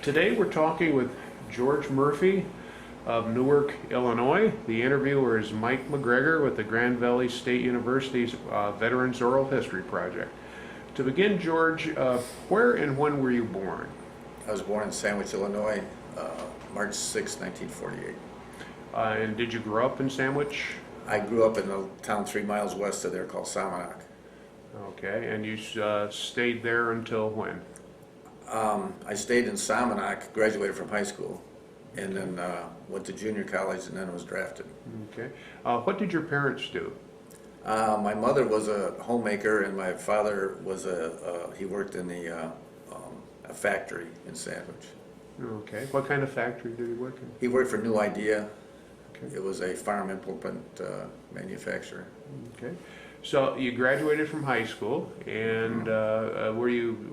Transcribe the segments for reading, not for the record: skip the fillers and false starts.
Today we're talking with George Murphy of Newark, Illinois. The interviewer is Mike McGregor with the Grand Valley State University's Veterans Oral History Project. To begin, George, where and when were you born? I was born in Sandwich, Illinois, March 6, 1948. And did you grow up in Sandwich? I grew up in a town 3 miles west of there called Salmonock. Okay, and you stayed there until when? I stayed in Salmonock, graduated from high school, and then went to junior college and then was drafted. Okay. What did your parents do? My mother was a homemaker and my father was he worked in a factory in Sandwich. Okay. What kind of factory did he work in? He worked for New Idea. Okay. It was a farm implement manufacturer. Okay. So you graduated from high school, and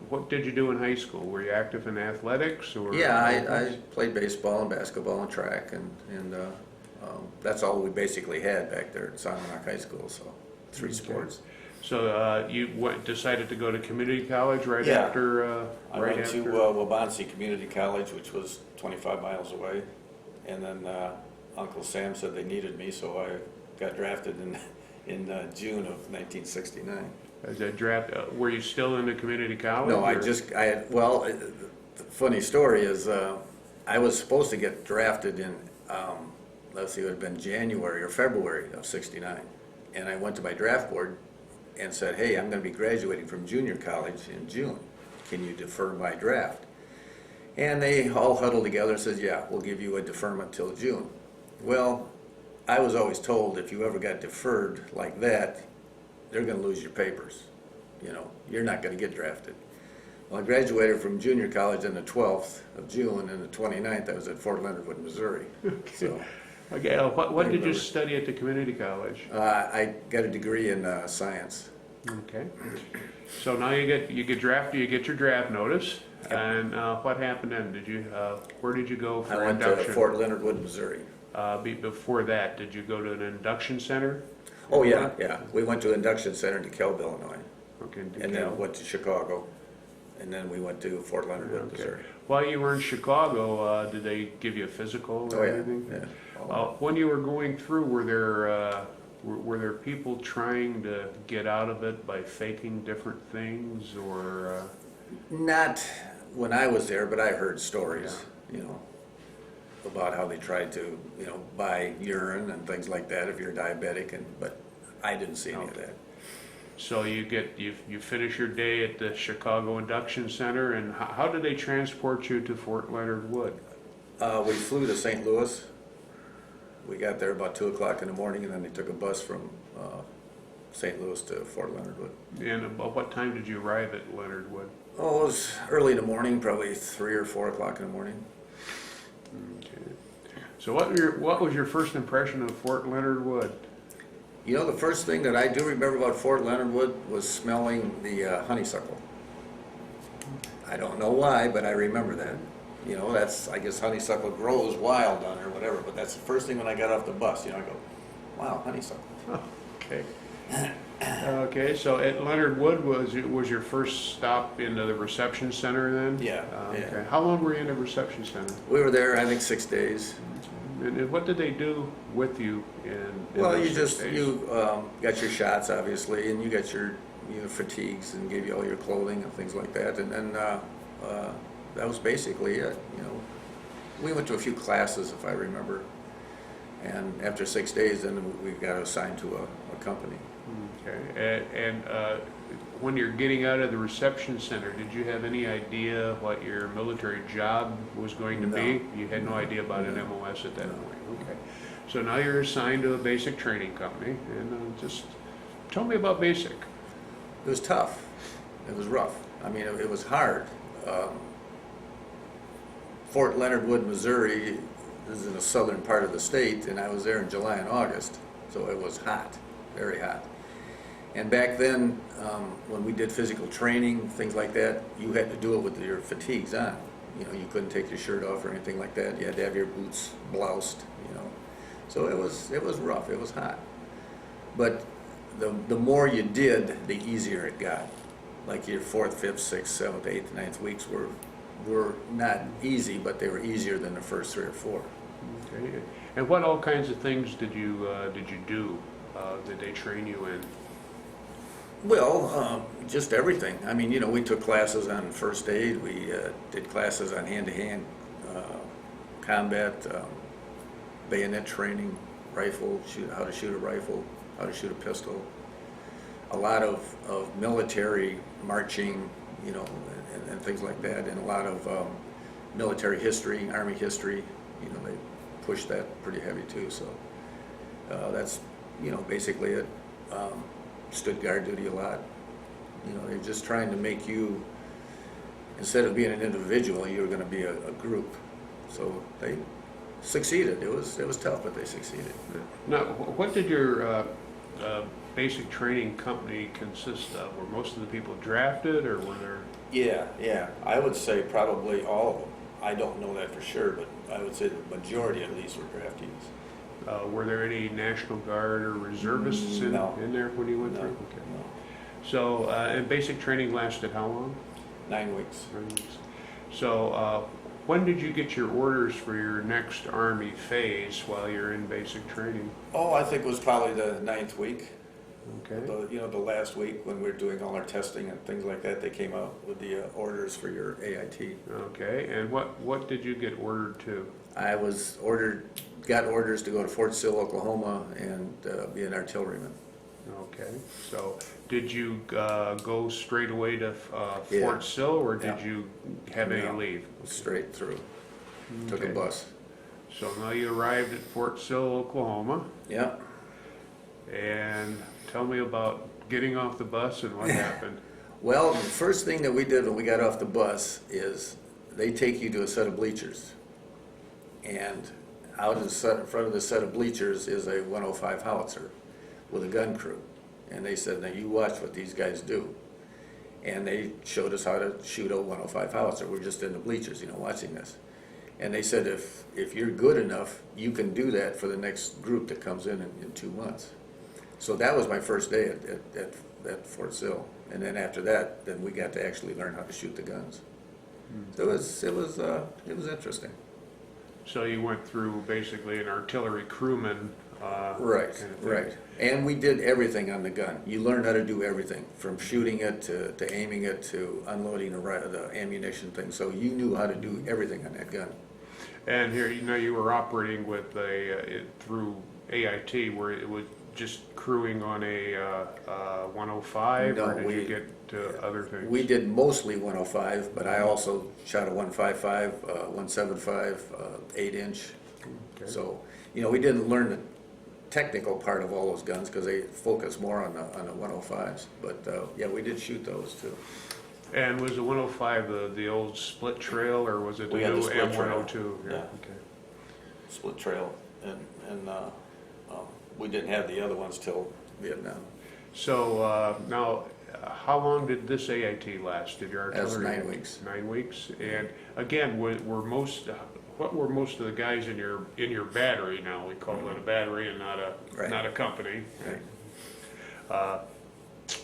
what did you do in high school? Were you active in athletics or? Yeah, I played baseball and basketball and track, and that's all we basically had back there at Salmonock High School. So 3 sports. So you decided to go to community college right after? I went to Waubonsee Community College, which was 25 miles away, and then Uncle Sam said they needed me, so I got drafted in June of 1969. As a draft, were you still in the community college? No, the funny story is I was supposed to get drafted in, let's see, it would have been January or February of 69. And I went to my draft board and said, hey, I'm going to be graduating from junior college in June. Can you defer my draft? And they all huddled together and said, yeah, we'll give you a deferment till June. Well, I was always told if you ever got deferred like that, they're going to lose your papers. You know, you're not going to get drafted. Well, I graduated from junior college on the 12th of June, and the 29th I was at Fort Leonard Wood, Missouri. So, okay, what did you study at the community college? I got a degree in science. Okay, so now you get drafted. You get your draft notice, and what happened then? Where did you go for I went induction? to Fort Leonard Wood, Missouri. Before that, did you go to an induction center? Oh yeah. We went to induction center in DeKalb, Illinois. Okay, And then went to Chicago, and then we went to Fort Leonard Wood, Missouri. While you were in Chicago, did they give you a physical or anything? Yeah. When you were going through, were there people trying to get out of it by faking different things, or? Not when I was there, but I heard stories, about how they tried to, buy urine and things like that if you're diabetic, but I didn't see any of that. So you finish your day at the Chicago Induction Center, and how did they transport you to Fort Leonard Wood? We flew to St. Louis. We got there about 2 o'clock in the morning, and then they took a bus from St. Louis to Fort Leonard Wood. And about what time did you arrive at Leonard Wood? Oh, it was early in the morning, probably 3 or 4 o'clock in the morning. Okay. So what was your first impression of Fort Leonard Wood? The first thing that I do remember about Fort Leonard Wood was smelling the honeysuckle. I don't know why, but I remember that. I guess honeysuckle grows wild on there or whatever, but that's the first thing when I got off the bus. I go, wow, honeysuckle. Okay. Okay, so at Leonard Wood was your first stop into the reception center then? Yeah. Okay. Yeah. How long were you in the reception center? We were there, I think, 6 days. And what did they do with you Well, those you 6 days? got your shots, obviously, and you got your fatigues and gave you all your clothing and things like that, and then that was basically it. We went to a few classes, if I remember, and after 6 days, then we got assigned to a company. Okay, and when you're getting out of the reception center, did you have any idea what your military job was going to be? You had no idea about an MOS at that point. Okay, so now you're assigned to a basic training company, and just tell me about basic. It was tough. It was rough. I mean, it was hard. Fort Leonard Wood, Missouri is in the southern part of the state, and I was there in July and August, so it was hot, very hot. And back then, when we did physical training, things like that, you had to do it with your fatigues on. You couldn't take your shirt off or anything like that. You had to have your boots bloused, So it was rough, it was hot. But the more you did, the easier it got. Like your 4th, 5th, 6th, 7th, 8th, 9th weeks were were not easy, but they were easier than the first 3 or 4. Okay. And what all kinds of things did you do? Did they train you in? Well, just everything. I mean, you know, we took classes on first aid. We did classes on hand-to-hand combat, bayonet training, rifle, how to shoot a rifle, how to shoot a pistol. A lot of military marching, you know, and things like that, and a lot of military history, Army history. You know, they pushed that pretty heavy too. So that's, you know, basically it. Stood guard duty a lot. You know, they're just trying to make you, instead of being an individual, you were going to be a group. So they succeeded. It was tough, but they succeeded. Now, what did your basic training company consist of? Were most of the people drafted, or were there? Yeah. I would say probably all of them. I don't know that for sure, but I would say the majority at least were draftees. Were there any National Guard or reservists in there when you went through? Okay. No. So, and basic training lasted how long? 9 weeks. 9 weeks. So, when did you get your orders for your next Army phase while you're in basic training? Oh, I think it was probably the 9th week. Okay. The last week when we were doing all our testing and things like that, they came out with the orders for your AIT. Okay, and what did you get ordered to? I got orders to go to Fort Sill, Oklahoma, and be an artilleryman. Okay, so did you go straight away to Yeah. Fort Sill, or did Yeah. you have any No. leave? Straight through. Took Okay. a bus. So now you arrived at Fort Sill, Oklahoma, Yeah. and tell me about getting off the bus and what happened. Well, the first thing that we did when we got off the bus is they take you to a set of bleachers. And out in front of the set of bleachers is a 105 howitzer with a gun crew. And they said, now you watch what these guys do. And they showed us how to shoot a 105 howitzer. We're just in the bleachers, you know, watching this. And they said, if you're good enough, you can do that for the next group that comes in 2 months. So that was my first day at Fort Sill. And then after that, then we got to actually learn how to shoot the guns. So it was interesting. So you went through basically an artillery crewman. Right, kind of thing. right. And we did everything on the gun. You learned how to do everything, from shooting it to aiming it to unloading the ammunition thing. So you knew how to do everything on that gun. And here, you were operating with through AIT, where it was just crewing on a 105, No, or did you get to other things? We did mostly 105, but I also shot a 155, 175, 8-inch. Okay. So, you know, we didn't learn the technical part of all those guns because they focus more on the 105s. But yeah, we did shoot those too. And was the 105 the old split trail, or was it the We had new the split trail. M102? Yeah. Okay. Split trail, and we didn't have the other ones till Vietnam. So now, how long did this AIT last? Did your That was artillery? 9 weeks. 9 weeks. And again, what were most of the guys in your battery? Now we call it a battery and not a company. Right.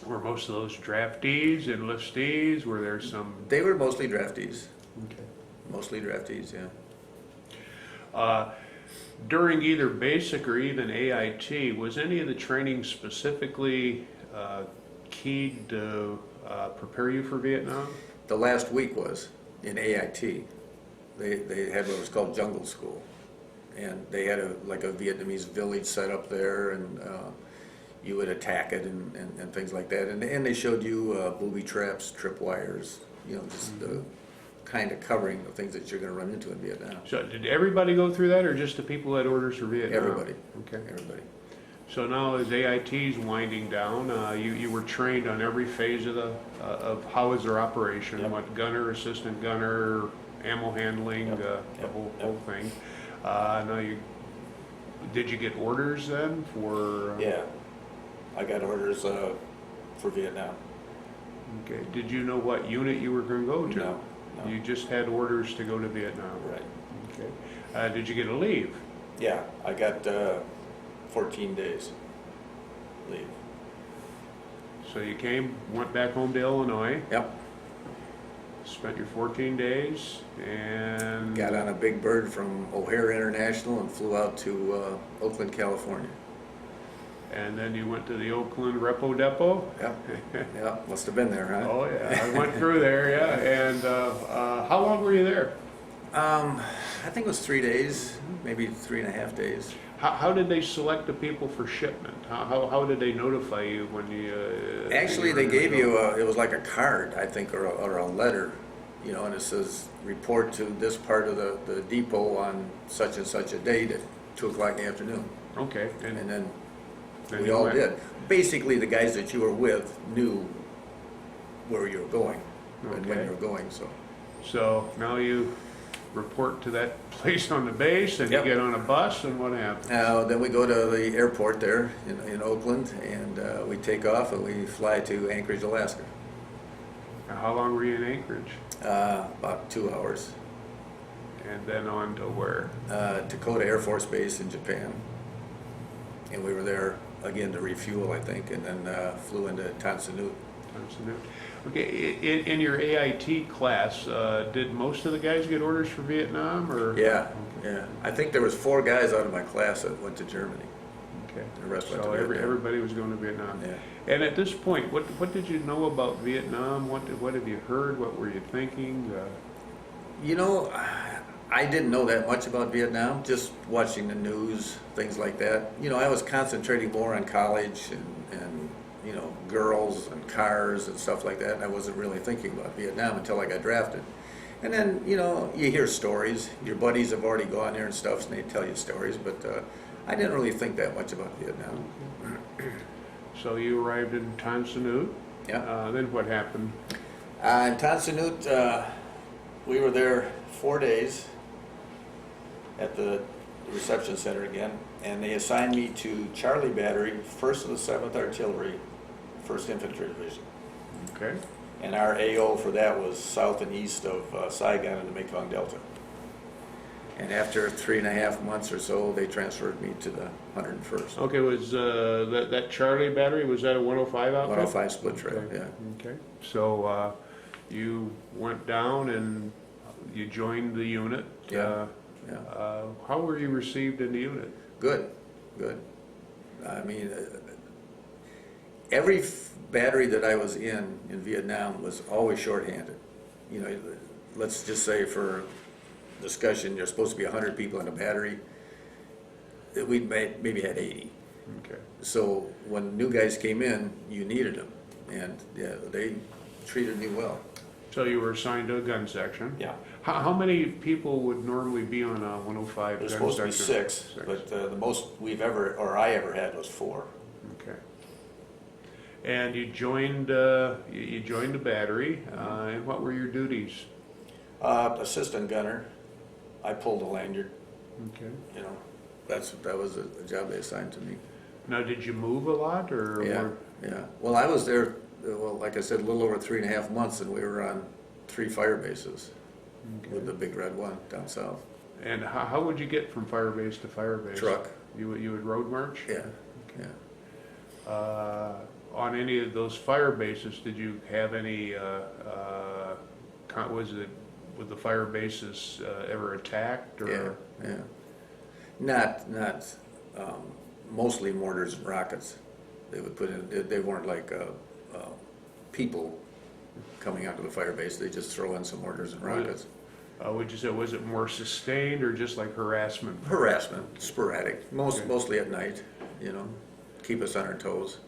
Were most of those draftees, enlistees? Were there some? They were mostly draftees. Okay. Mostly draftees, yeah. During either basic or even AIT, was any of the training specifically keyed to prepare you for Vietnam? The last week was in AIT. They had what was called jungle school, and they had a Vietnamese village set up there, and you would attack it and things like that. And they showed you booby traps, tripwires, you know, just the kind of covering the things that you're going to run into in Vietnam. So did everybody go through that, or just the people who had orders for Vietnam? Everybody. Okay. Everybody. So now as AIT's winding down, you were trained on every phase of how is their operation, Yep. what gunner, assistant gunner, ammo handling, Yep. the Yep. whole thing. Now did you get orders then for? Yeah, I got orders for Vietnam. Okay. Did you know what unit you were going to go to? No. You just had orders to go to Vietnam. Right. Okay. Did you get a leave? Yeah, I got 14 days leave. So you went back home to Illinois. Yep. spent your 14 days and... Got on a big bird from O'Hare International and flew out to Oakland, California. And then you went to the Oakland Repo Depot? Yeah, must have been there, huh? Oh, yeah, I went through there, yeah. And how long were you there? I think it was 3 days, maybe 3.5 days. How did they select the people for shipment? How did they notify you when you... Actually, they gave you, it was like a card, I think, or a letter, you know, and it says, report to this part of the depot on such and such a date at 2 o'clock in the afternoon. Okay. And then Then we you all went. did. Basically, the guys that you were with knew where you were going and when Okay. you were going, so. So now you report to that place on the base and Yep. you get on a bus and what happens? Then we go to the airport there in Oakland, and we take off and we fly to Anchorage, Alaska. How long were you in Anchorage? About 2 hours. And then on to where? Dakota Air Force Base in Japan. And we were there again to refuel, I think, and then flew into Tansanut. Okay, in your AIT class, did most of the guys get orders for Vietnam or? Yeah. I think there was 4 guys out of my class that went to Germany. Okay. The rest went So to Vietnam. everybody was going to Vietnam. Yeah. And at this point, what did you know about Vietnam? What have you heard? What were you thinking? You know, I didn't know that much about Vietnam, just watching the news, things like that. You know, I was concentrating more on college and you know, girls and cars and stuff like that, and I wasn't really thinking about Vietnam until I got drafted. And then, you know, you hear stories. Your buddies have already gone there and stuff, and they tell you stories, but I didn't really think that much about Vietnam. So you arrived in Tan Son Nhut. Yeah. Then what happened? In Tan Son Nhut, we were there 4 days at the reception center again, and they assigned me to Charlie Battery, 1st of the 7th Artillery, 1st Infantry Division. Okay. And our AO for that was south and east of Saigon in the Mekong Delta. And after 3.5 months or so, they transferred me to the 101st. Okay, was that Charlie battery, was that a 105 outfit? 105 split trail, Okay. yeah. Okay, so you went down and you joined the unit. Yeah. How were you received in the unit? Good. I mean, every battery that I was in Vietnam was always shorthanded. You know, let's just say for discussion, there's supposed to be 100 people in a battery. We maybe had 80. Okay. So when new guys came in, you needed them, and yeah, they treated me well. So you were assigned to a gun section. Yeah. How many people would normally be on a 105 There's gun supposed to be section? 6, but the most I ever had was 4. Okay. And you joined the battery, and what were your duties? Assistant gunner. I pulled a lanyard, Okay. you know. That was a job they assigned to me. Now, did you move a lot, or? Yeah. Well, I was there, like I said, a little over 3.5 months, and we were on 3 fire bases with the big red one down south. And how would you get from Firebase to Firebase? Truck. You would road march? Yeah. On any of those fire bases, did you have any, were the fire bases ever attacked, or? Yeah. Not mostly mortars and rockets. They would put in, they weren't like people coming out to the fire base. They just throw in some mortars and rockets. Would you say, was it more sustained or just like harassment? Harassment, sporadic, mostly at night, you know, keep us on our toes.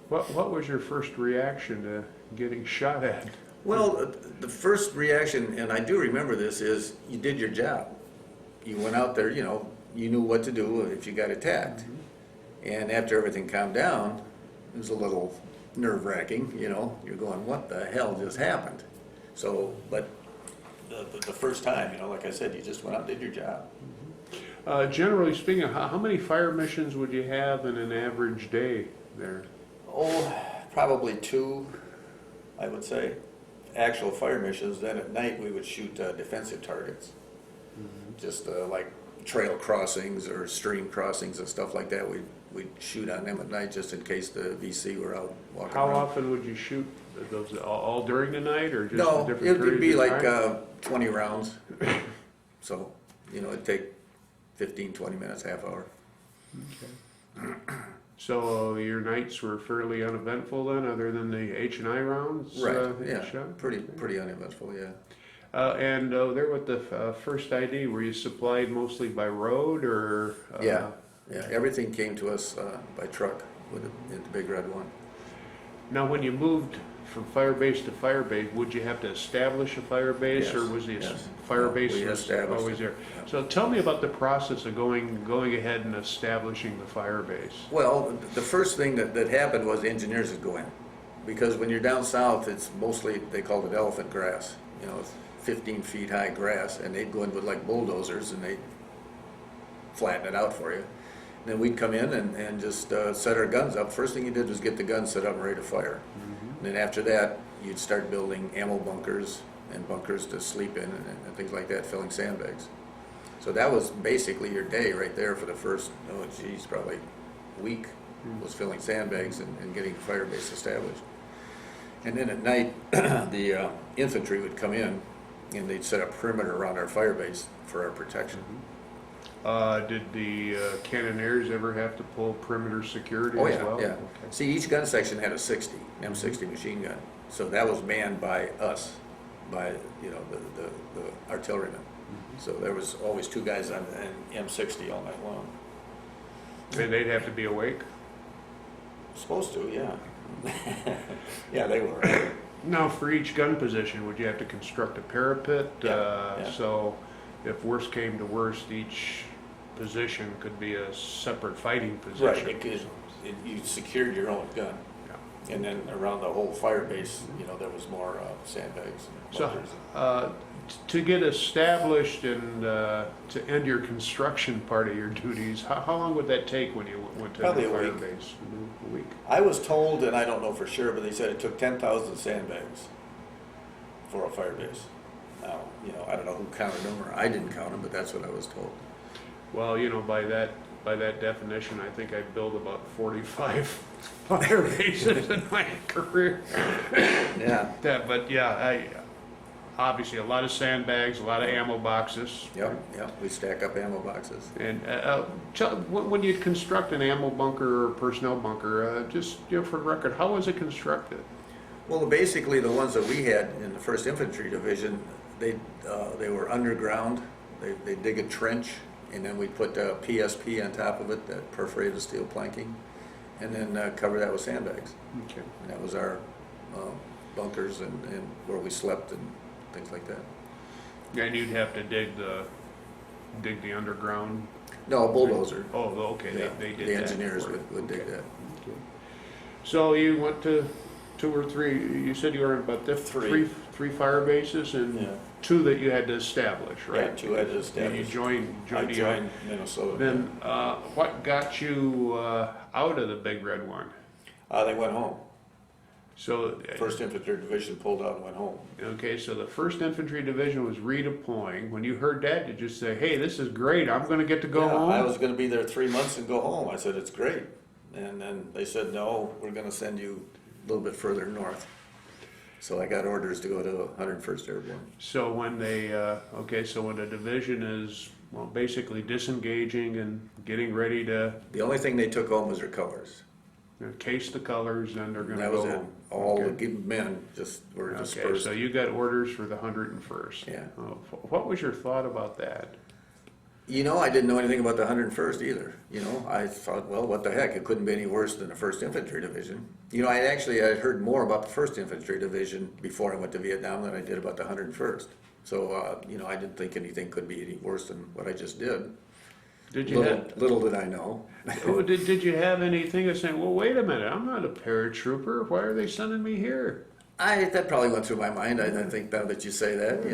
What was your first reaction to getting shot at? Well, the first reaction, and I do remember this, is you did your job. You went out there, you know, you knew what to do if you got attacked. And after everything calmed down, it was a little nerve-wracking, you know. You're going, what the hell just happened? So, but the first time, you know, like I said, you just went out and did your job. Generally speaking, how many fire missions would you have in an average day there? Oh, probably 2, I would say. Actual fire missions. Then at night we would shoot defensive targets. Just like trail crossings or stream crossings and stuff like that. We'd shoot on them at night just in case the VC were out walking How around. often would you shoot those all during the night or just No, different it'd periods be of like time? 20 rounds. So, it'd take 15, 20 minutes, half hour. So your nights were fairly uneventful then, other than the H&I rounds? Right, that you yeah, shot? pretty uneventful, yeah. And there with the first ID, were you supplied mostly by road or? Yeah, everything came to us by truck with the Big Red One. Now, when you moved from Firebase to Firebase, would you have to establish a Firebase, or Yes, was the yes. Firebase We was established always it, there? yeah. So tell me about the process of going ahead and establishing the Firebase. Well, the first thing that happened was the engineers would go in. Because when you're down south, it's mostly, they called it elephant grass. It's 15 feet high grass, and they'd go in with like bulldozers and they'd flatten it out for you. And then we'd come in and just set our guns up. First thing you did was get the guns set up and ready to fire. And then after that, you'd start building ammo bunkers and bunkers to sleep in and things like that, filling sandbags. So that was basically your day right there for the first, probably week, was filling sandbags and getting the Firebase established. And then at night, the infantry would come in and they'd set up perimeter around our Firebase for our protection. Did the cannoneers ever have to pull perimeter security Oh, as yeah, well? yeah. Okay. See, each gun section had a M60 machine gun. So that was manned by us, by, the artillerymen. So there was always two guys on And M60 all night long. And they'd have to be awake? Supposed to, yeah. Yeah, they were. Now, for each gun position, would you have to construct a parapet? Yeah. So if worst came to worst, each position could be a separate fighting position. Right, because you secured your own gun. Yeah. And then around the whole Firebase, there was more sandbags and So, bunkers. to get established and to end your construction part of your duties, how long would that take when you went to Probably the a week. Firebase? A week. I was told, and I don't know for sure, but they said it took 10,000 sandbags for a Firebase. Now, I don't know who counted them, or I didn't count them, but that's what I was told. Well, by that definition, I think I built about 45 fire bases in my career. Yeah. Obviously a lot of sandbags, a lot of ammo boxes. Yep, we stack up ammo boxes. And when you construct an ammo bunker or personnel bunker, just for the record, how was it constructed? Well, basically the ones that we had in the 1st Infantry Division, they were underground. They dig a trench, and then we put PSP on top of it, that perforated steel planking, and then cover that with sandbags. Okay. And that was our bunkers and where we slept and things like that. And you'd have to dig the underground. No, a bulldozer. Oh, okay. Yeah, They did the that engineers for it. would dig Okay. that. Okay. So you went to 2 or 3. You said you were in about Three. three fire bases and Yeah. 2 that you had to establish, right? Yeah, 2 had to And you establish. joined I the joined Minnesota. Then what got you out of the Big Red One? They went home. So 1st Infantry Division pulled out and went home. okay, so the 1st Infantry Division was redeploying. When you heard that, did you say, "Hey, this is great. I'm going to get to go Yeah, home"? I was going to be there 3 months and go home. I said, it's great. And then they said, no, we're going to send you A little bit further north. So I got orders to go to 101st Airborne. So when so when the division is basically disengaging and getting ready to The only thing they took home was their colors. case the colors, then they're going And to that go was it. home. All Okay. the men just were Okay, dispersed. so you got orders for the 101st. Yeah. What was your thought about that? I didn't know anything about the 101st either. I thought, well, what the heck? It couldn't be any worse than the 1st Infantry Division. I heard more about the 1st Infantry Division before I went to Vietnam than I did about the 101st. So, I didn't think anything could be any worse than what I just did. Did you Little did I know. did you have anything of saying, well, wait a minute, I'm not a paratrooper. Why are they sending me here? That probably went through my mind. I think now that you say that,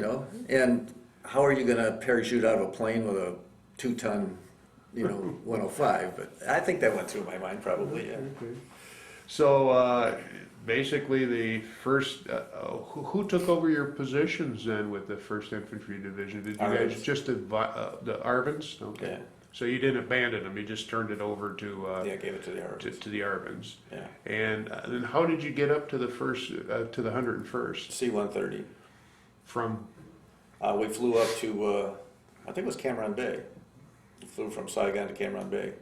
And how are you going to parachute out of a plane with a 2-ton, 105? But I think that went through my mind probably, yeah. Okay. So basically, the first, who took over your positions then with the 1st Infantry Division? Did you guys Arvins. just the Arvins? Okay. Yeah. Yeah. you didn't abandon them, you just turned it over to, Yeah, gave it to the Arabs. to the Arvins. Yeah. And then how did you get up to the first, to the 101st C-130. from, We flew up to, I think it was Cameron Bay. We flew from Saigon to Cameron Bay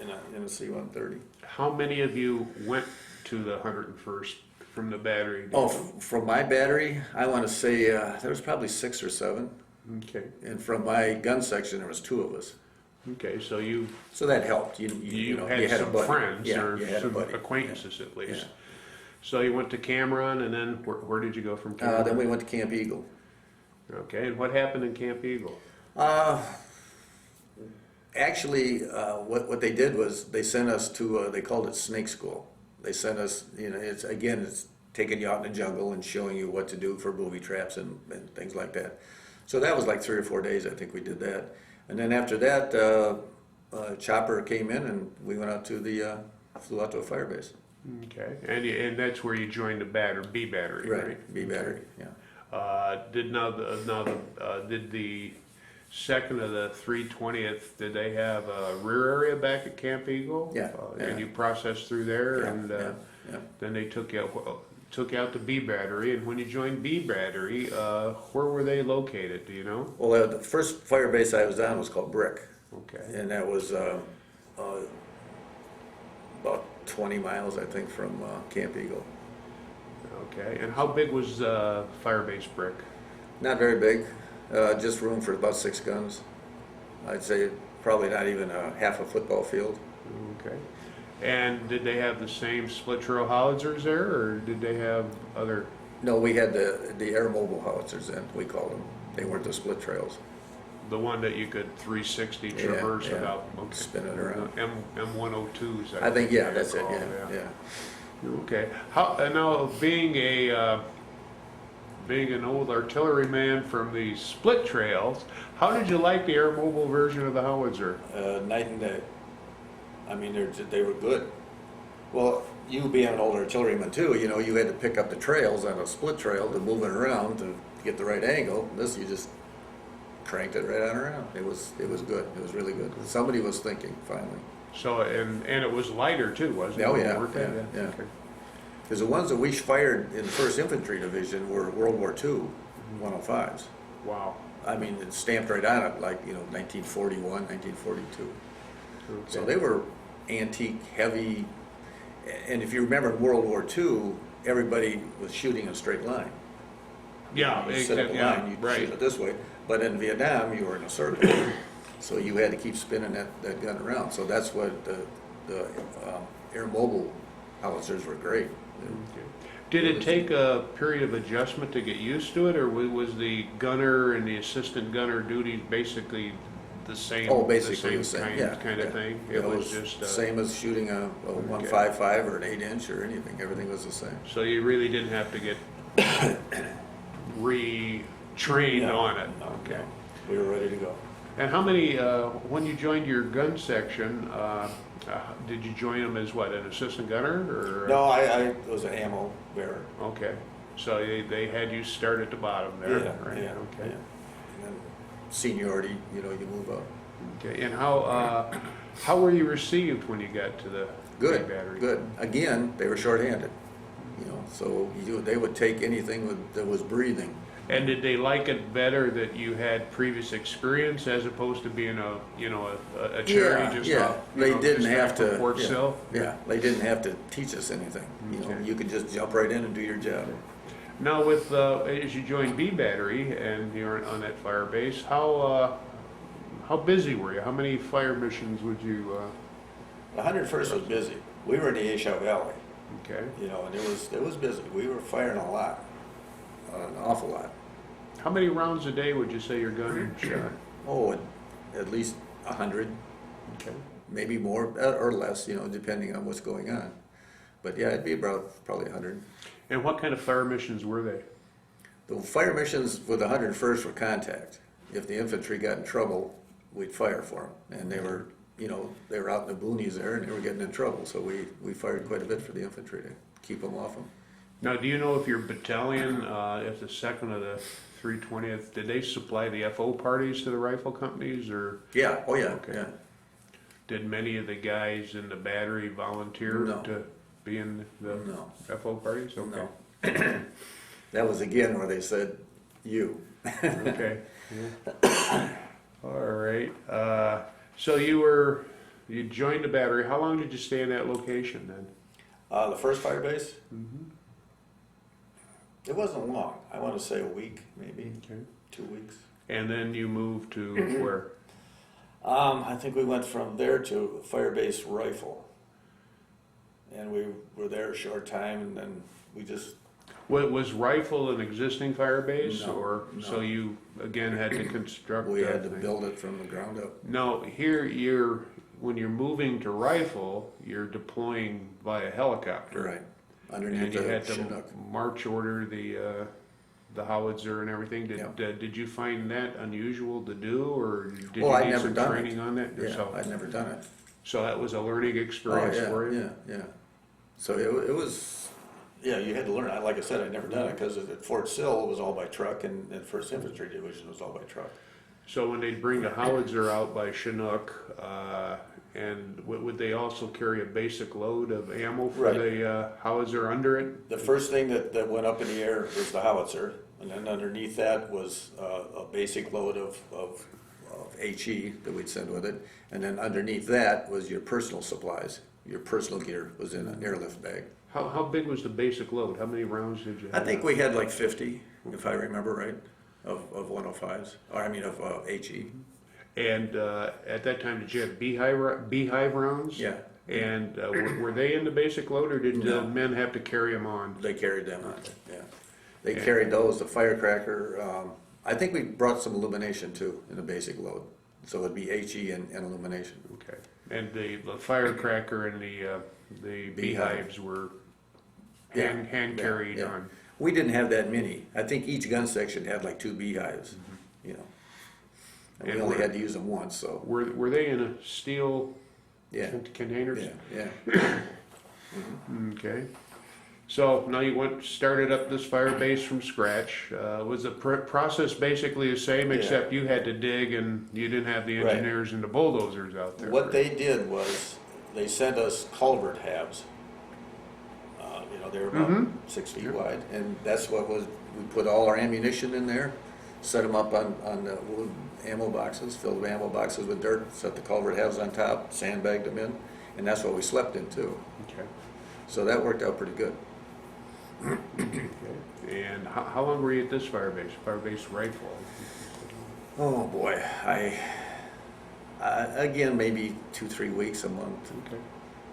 in a C-130. how many of you went to the 101st from the battery? Oh, from my battery, I want to say there was probably 6 or 7. Okay, And from my gun section, there was 2 of us. okay, so you, So that helped. You know, had you had a some buddy. friends Yeah, or you had a some buddy. acquaintances at least. Yeah. So you went to Cameron, and then where did you go from Cameron? Then we went to Camp Eagle. Okay, and what happened in Camp Eagle? Actually, what they did was they sent us to, they called it Snake School. They sent us, you know, it's taking you out in the jungle and showing you what to do for booby traps and things like that. So that was like 3 or 4 days, I think we did that. And then after that, chopper came in and we went out to flew out to a fire base. Okay, and that's where you joined the B battery, right? B battery, yeah. Did the second of the 320th, did they have a rear area back at Camp Eagle? Yeah, And yeah. you processed through there, Yeah, and yeah. then they took out the B battery, and when you joined B battery, where were they located, do you know? Well, the first fire base I was on was called Brick. Okay, And that was about 20 miles, I think, from Camp Eagle. okay, and how big was Firebase Brick? Not very big, just room for about 6 guns. I'd say probably not even half a football field. Okay, and did they have the same split trail howitzers there, or did they have other? No, we had the air mobile howitzers then, we called them. They weren't the split trails. The one that you could 360 traverse yeah. without, okay. Spin it around. M102s. I think, yeah, I that's it, recall, yeah. Okay. Now, being an old artilleryman from the split trails, how did you like the air mobile version of the howitzer? Night and day. I mean, they were good. Well, you being an old artilleryman too, you know, you had to pick up the trails on a split trail to move it around to get the right angle. This, you just cranked it right on around. It was good. It was really good. Somebody was thinking, finally. So, and it was lighter too, wasn't it? Oh, yeah, Worked it? yeah. Okay. Because the ones that we fired in the 1st Infantry Division were World War II 105s. Wow. I mean, it's stamped right on it, like, you know, 1941, 1942. Okay. So they were antique, heavy, and if you remember in World War II, everybody was shooting in a straight line. Yeah, You set up a yeah, line, you right. shoot it this way, but in Vietnam, you were in a circle. So you had to keep spinning that gun around. So that's what the air mobile howitzers were great. Okay. Did it take a period of adjustment to get used to it, or was the gunner and the assistant gunner duties basically the same? Oh, basically the same, kind, yeah. kind of yeah. thing? You It know, was just... same as shooting a 155 or an 8-inch or anything. Everything was the same. So you really didn't have to get retrained No, on it? no, Okay. no. We were ready to go. And how many, when you joined your gun section, did you join them as what, an assistant gunner, or? No, I was an ammo bearer. Okay, so they had you start at the bottom there, Yeah, right? yeah, Okay. yeah. And then seniority, you know, you move up. Okay, and how were you received when you got to the Good, battery? good. Again, they were shorthanded, you know, so they would take anything that was breathing. And did they like it better that you had previous experience as opposed to being a cherry just off, They didn't just have off of to. Fort yeah, Sill? Yeah, they didn't have to teach us anything. You know, Okay. you could just jump right in and do your job. Now, with as you joined B Battery and you're on that fire base, how busy were you? How many fire missions would you? The 101st was busy. We were in the A Shau Valley, Okay. you know, and it was busy. We were firing a lot. An awful lot. How many rounds a day would you say your gun shot? Oh, at least 100, Okay. maybe more or less, you know, depending on what's going on. But yeah, it'd be about probably 100. And what kind of fire missions were they? The fire missions with the 101st were contact. If the infantry got in trouble, we'd fire for them. And they were, you know, they were out in the boonies there and they were getting in trouble. So we fired quite a bit for the infantry to keep them off them. Now, do you know if your battalion, if the second of the 320th, did they supply the FO parties to the rifle companies, or Yeah, oh yeah, Okay. yeah. did many of the guys in the battery volunteer No. to be in the No, FO parties? Okay. no. That was again where they said, you. Okay. Yeah. All right. So you joined the battery. How long did you stay in that location then? The first Firebase, Mm-hmm. it wasn't long. I want to say a week, maybe Okay. 2 weeks. And then you moved to where? I think we went from there to Firebase Rifle. And we were there a short time, and then we just, Was Rifle an existing fire base, No, or so no. you again had to construct? We a had to thing? build it from the ground up. No, here when you're moving to Rifle, you're deploying via helicopter. Right, And underneath you the had to Chinook. march order the howitzer and everything. Did you find that unusual to do, or did Well, you I'd need never some done it. training on that Yeah, yourself? I'd never done it. So that was a learning Oh, experience yeah, for you? yeah, yeah. So it was, yeah, you had to learn. Like I said, I'd never done it because at Fort Sill, it was all by truck, and 1st Infantry Division was all by truck. So when they'd bring the howitzer out by Chinook, and would they also carry a basic load of ammo for Right. the howitzer under it? The first thing that went up in the air was the howitzer, and then underneath that was a basic load of HE that we'd send with it. And then underneath that was your personal supplies. Your personal gear was in an airlift bag. How big was the basic load? How many rounds did you I have? think we had like 50, if I remember right, of 105s, or I mean of HE. And at that time, did you have beehive rounds? Yeah, And were they in the basic load, or did No. men have to carry them on? they carried them on, yeah. They Yeah. carried those, the firecracker. I think we brought some illumination too in the basic load. So it'd be HE and illumination. Okay. And the firecracker and the beehives were Yeah, hand yeah, carried yeah. on. We didn't have that many. I think each gun section had like 2 beehives, you know. And we And only we're- had to use them once, so, Were they in a steel yeah, containers? yeah, yeah. Okay. So now you started up this fire base from scratch. Was the process basically the same, Yeah. except you had to dig and you didn't have the Right. engineers and the bulldozers out there? What they did was, they sent us culvert halves. They were about 6 feet Yeah. wide. And that's what was, we put all our ammunition in there, set them up on the wood ammo boxes, filled with ammo boxes with dirt, set the culvert halves on top, sandbagged them in, and that's what we slept in too. Okay. So that worked out pretty good. Okay. And how long were you at this fire base rifle? Oh, boy, again, maybe 2-3 weeks, a month. Okay.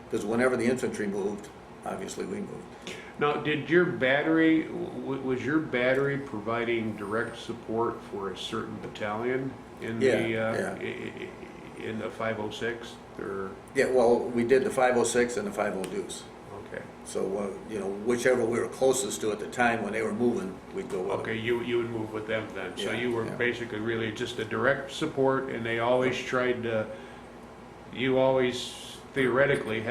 Because whenever the infantry moved, obviously we moved. Now, did your battery, was your battery providing direct support for a certain battalion in Yeah, the, yeah. in the 506, or, Yeah, well, we did the 506 and the 50 Deuce. okay. So, whichever we were closest to at the time when they were moving, we'd go with them. Okay, you would move with them then, so Yeah, you were yeah. basically really just a direct support, and they always tried to, you always theoretically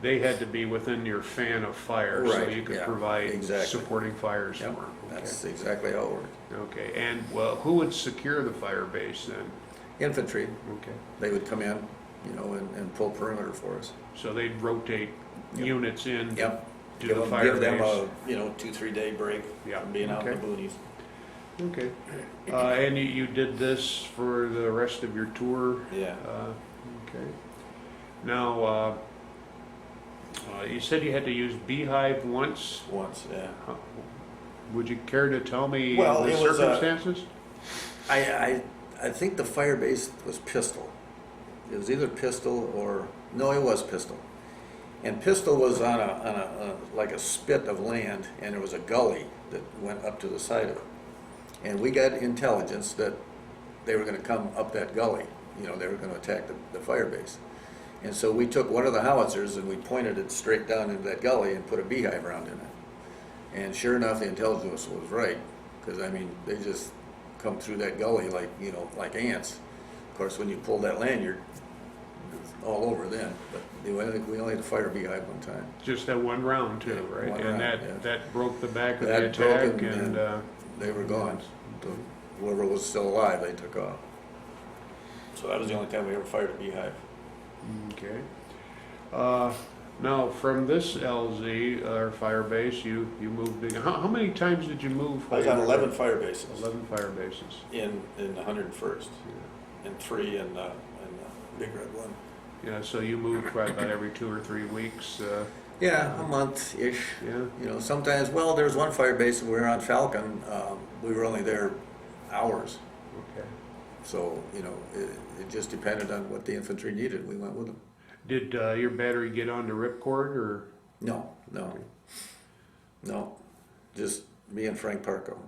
they had to be within your fan of fire, so Right, you could yeah, provide exactly. supporting fires for Yep, them. that's exactly how it worked. Okay, and, well, who would secure the fire base then? Infantry, Okay, they would come in, and pull perimeter for us. so they'd rotate Yep. units in Yep. to the fire Give them base? a 2-3 day break Yeah, from being out in the okay. boonies. Okay, and you did this for the rest of your tour? Yeah. Okay. Now, you said you had to use beehive once. Once, yeah. Would you care to tell me Well, the it was, circumstances? I think the fire base was pistol. It was either pistol or, no, it was pistol. And pistol was on like a spit of land, and there was a gully that went up to the side of it. And we got intelligence that they were gonna come up that gully, they were gonna attack the fire base. And so we took one of the howitzers and we pointed it straight down into that gully and put a beehive round in it. And sure enough, the intelligence was right, because they just come through that gully like ants. Of course, when you pull that lanyard, it's all over then. But we only had to fire a beehive one time. Just that one round too, Yeah, right? one And round, yeah. that broke the back of the That broke attack, it, and they were gone. Whoever was still alive, they took off. So that was the only time we ever fired a beehive. Okay. Now, from this LZ, or Firebase, you moved big. How many times did you move? I was on 11 fire bases 11 fire bases. in the 101st, and 3 in Big Red One. Yeah, so you moved probably about every 2 or 3 weeks. Yeah, a month-ish. Yeah. You know, sometimes, well, there was one fire base when we were on Falcon, we were only there hours. Okay. So, you know, it just depended on what the infantry needed. We went with them. Did your battery get onto Ripcord or? No. Just me and Frank Parko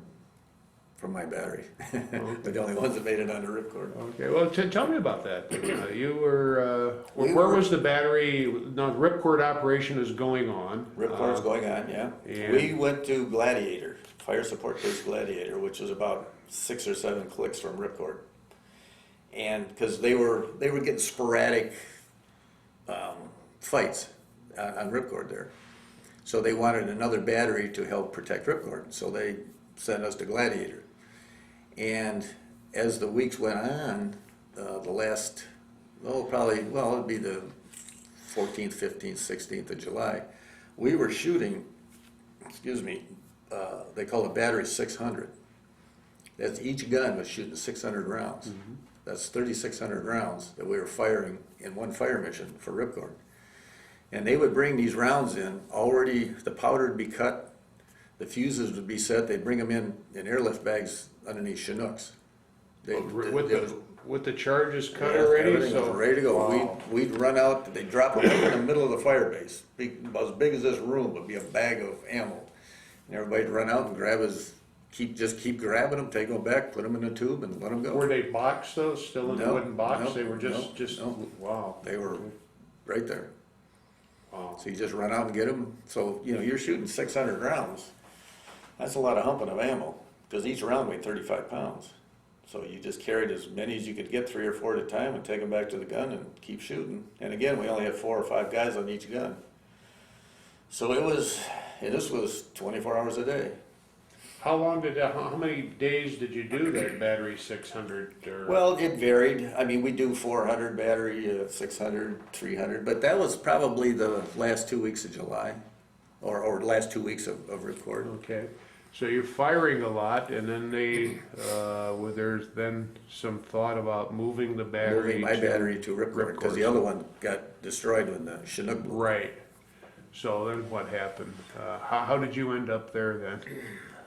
from my battery. We're the only ones that made it onto Ripcord. Okay, well, tell me about that. You were, We where were- was the battery? Now, the Ripcord operation is going on. Ripcord's going on, yeah. and- We went to Gladiator, Fire Support Base Gladiator, which was about 6 or 7 clicks from Ripcord. And because they were getting sporadic fights on Ripcord there. So they wanted another battery to help protect Ripcord. So they sent us to Gladiator. And as the weeks went on, the last, it'd be the 14th, 15th, 16th of July, we were shooting, they call it battery 600. That's each gun was shooting 600 rounds. Mm-hmm. That's 3,600 rounds that we were firing in one fire mission for Ripcord. And they would bring these rounds in, already, the powder would be cut, the fuses would be set, they'd bring them in airlift bags underneath Chinooks. With the charges cut Yeah, already? everything was ready to go. Wow. We'd run out, they'd drop them right in the middle of the fire base. About as big as this room would be a bag of ammo. And everybody'd run out and grab keep grabbing them, take them back, put them in the tube and let them go. Were they boxed though, still in the No, wooden box? no, They were just, no. wow. They were right there. Wow. So you just run out and get them. So, you know, you're shooting 600 rounds. That's a lot of humping of ammo, because each round weighed 35 pounds. So you just carried as many as you could get, 3 or 4 at a time, and take them back to the gun and keep shooting. And again, we only had 4 or 5 guys on each gun. So this was 24 hours a day. How many days did you do that battery 600? Well, it varied. I mean, we do 400 battery, 600, 300, but that was probably the last 2 weeks of July, or last 2 weeks of Ripcord. Okay, so you're firing a lot, and then there's then some thought about moving the battery. Moving my battery to Ripcord, because the other one got destroyed when the Chinook blew. Right. So then what happened? How did you end up there then?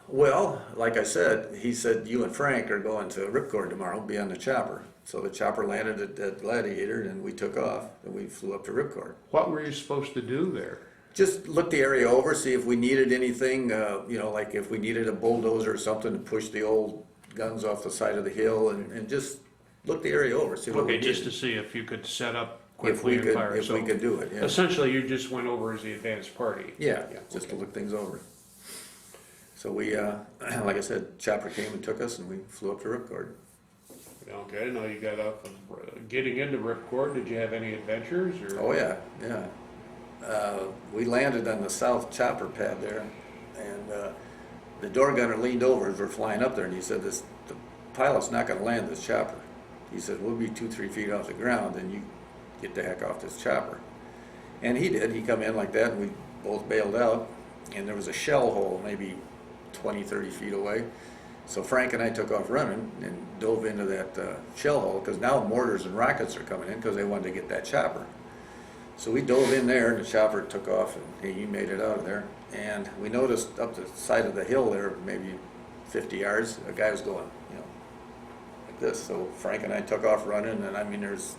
Well, like I said, he said, you and Frank are going to Ripcord tomorrow, be on the chopper. So the chopper landed at Gladiator, and we took off, and we flew up to Ripcord. What were you supposed to do there? Just look the area over, see if we needed anything, like if we needed a bulldozer or something to push the old guns off the side of the hill, and just look the area over, see what we Okay, needed. just to see if you could set up If quickly we and could, fire. if we could do it, yeah. Essentially, you just went over as the advanced party. Yeah, just to look things over. So we, like I said, chopper came and took us, and we flew up to Ripcord. Okay, now you got up, getting into Ripcord, did you have any adventures or? Oh, yeah. We landed on the south chopper pad there, and the door gunner leaned over as we're flying up there, and he said, the pilot's not gonna land this chopper. He said, we'll be 2-3 feet off the ground, and you get the heck off this chopper. And he did. He come in like that, and we both bailed out, and there was a shell hole maybe 20-30 feet away. So Frank and I took off running and dove into that shell hole, because now mortars and rockets are coming in because they wanted to get that chopper. So we dove in there, and the chopper took off, and hey, you made it out of there. And we noticed up the side of the hill there, maybe 50 yards, a guy was going, like this. So Frank and I took off running, and I mean, there's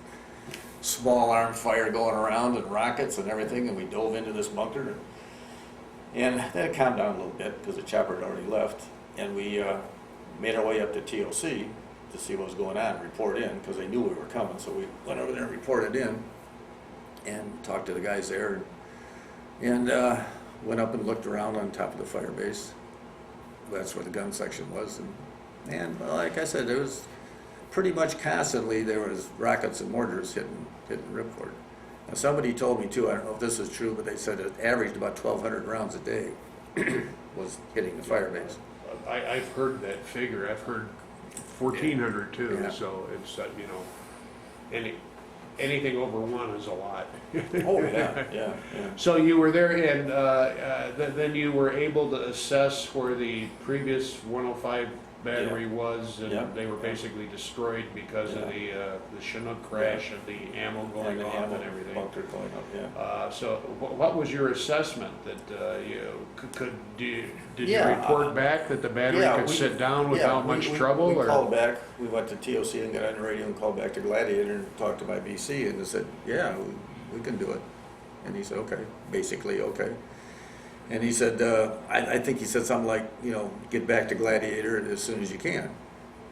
small arm fire going around and rockets and everything, and we dove into this bunker. And then it calmed down a little bit because the chopper had already left, and we made our way up to TOC to see what was going on, report in, because they knew we were coming. So we went over there and reported in and talked to the guys there, and went up and looked around on top of the fire base. That's where the gun section was, and well, like I said, there was pretty much constantly there was rockets and mortars hitting Ripcord. Now, somebody told me too, I don't know if this is true, but they said it averaged about 1,200 rounds a day was hitting the fire base. I've heard that figure. I've heard 1,400 too. Yeah. So it's you know, anything over one is a lot. Oh, yeah, yeah. So you were there, and then you were able to assess where the previous 105 battery was, and Yeah. they were basically destroyed because of the Chinook crash and the ammo going the off ammo and everything. bunker going up, yeah. So what was your assessment that you did you Yeah, report back that the battery yeah, could we- sit down Yeah, without much trouble? We or? called back, we went to TOC and got on the radio and called back to Gladiator and talked to my BC, and they said, yeah, we can do it. And he said, okay, basically, okay. And he said, I think he said something like, you know, get back to Gladiator as soon as you can.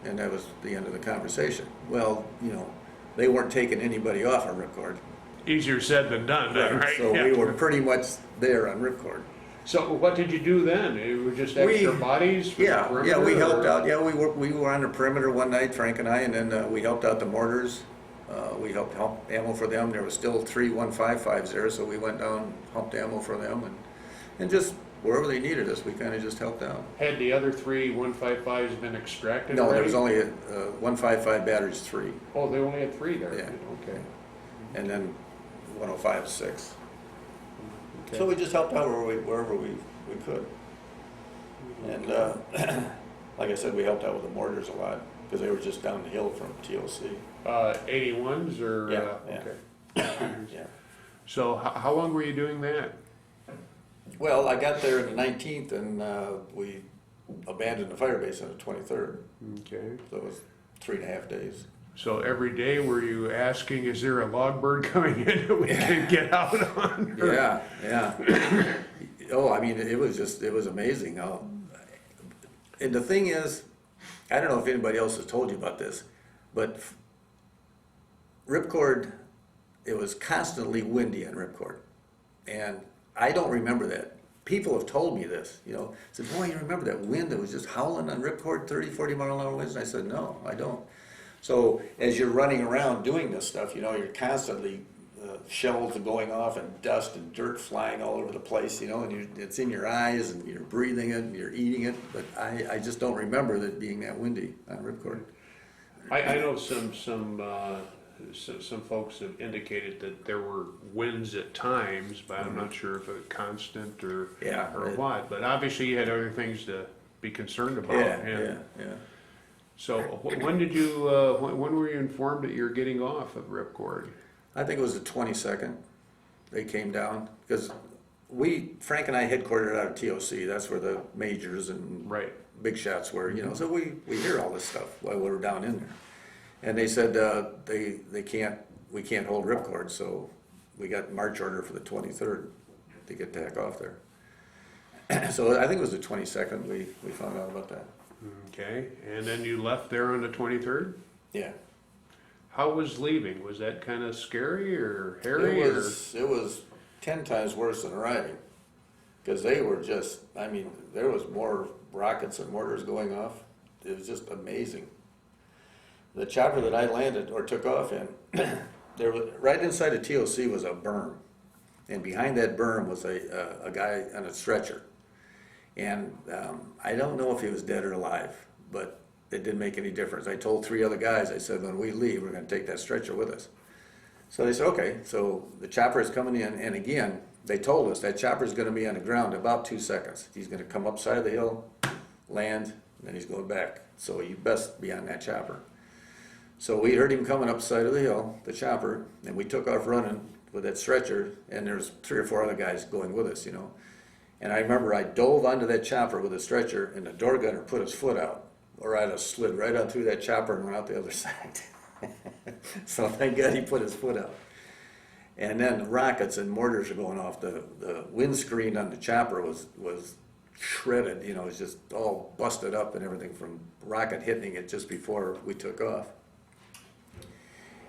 And that was the end of the conversation. Well, you know, they weren't taking anybody off on Ripcord. Easier said than done, then, right? So Yeah. we were pretty much there on Ripcord. So what did you do then? It was just extra bodies? For the Yeah, perimeter, we helped or- out. Yeah, we were on the perimeter one night, Frank and I, and then we helped out the mortars. We helped ammo for them. There was still 3 155s there, so we went down, humped ammo for them, and just wherever they needed us, we kind of just helped out. Had the other 3 155s been extracted No, there already? was only 155 batteries 3, Oh, they only had 3 there? Yeah. Okay. and then 105 6. Okay. So we just helped out wherever we could. And like I said, we helped out with the mortars a lot because they were just down the hill from TOC. 81s or? Yeah, yeah. Okay. Yeah. So how long were you doing that? Well, I got there on the 19th, and we abandoned the Firebase on the 23rd. Okay. So it was 3.5 days. So every day were you asking, is there a log bird coming in that we can get out on? Or- Yeah, yeah. Oh, I mean, it was amazing. And the thing is, I don't know if anybody else has told you about this, but Ripcord, it was constantly windy on Ripcord. And I don't remember that. People have told me this, you know, said, boy, you remember that wind that was just howling on Ripcord, 30, 40 mile an hour winds? And I said, no, I don't. So as you're running around doing this stuff, you know, you're constantly, shells are going off and dust and dirt flying all over the place, you know, and it's in your eyes and you're breathing it and you're eating it. But I just don't remember that being that windy on Ripcord. I know some folks have indicated that there were winds at times, but I'm not sure if it was constant or Yeah, or what. But obviously you had other things to be concerned about. Yeah. So when did you? When were you informed that you're getting off of Ripcord? I think it was the 22nd. They came down because Frank and I headquartered out of TOC. That's where the majors and Right. big shots were, you know. So we hear all this stuff while we were down in there. And they said we can't hold Ripcord, so we got march order for the 23rd to get the heck off there. So I think it was the 22nd we found out about that. Okay, and then you left there on the 23rd. Yeah. How was leaving? Was that kind of scary or hairy? It was 10 times worse than arriving because they were just, I mean, there was more rockets and mortars going off. It was just amazing. The chopper that I landed or took off in, there was right inside of TOC was a berm, and behind that berm was a guy on a stretcher, and I don't know if he was dead or alive, but it didn't make any difference. I told 3 other guys, I said, when we leave, we're going to take that stretcher with us. So they said, okay. So the chopper is coming in, and again, they told us that chopper is going to be on the ground about 2 seconds. He's going to come up side of the hill, land, and then he's going back. So you best be on that chopper. So we heard him coming up side of the hill, the chopper, and we took off running with that stretcher, and there's 3 or 4 other guys going with us, you know. And I remember I dove onto that chopper with a stretcher, and the door gunner put his foot out, or I'd have slid right on through that chopper and went out the other side. So thank God he put his foot out. And then rockets and mortars are going off. The windscreen on the chopper was shredded, you know, it was just all busted up and everything from rocket hitting it just before we took off.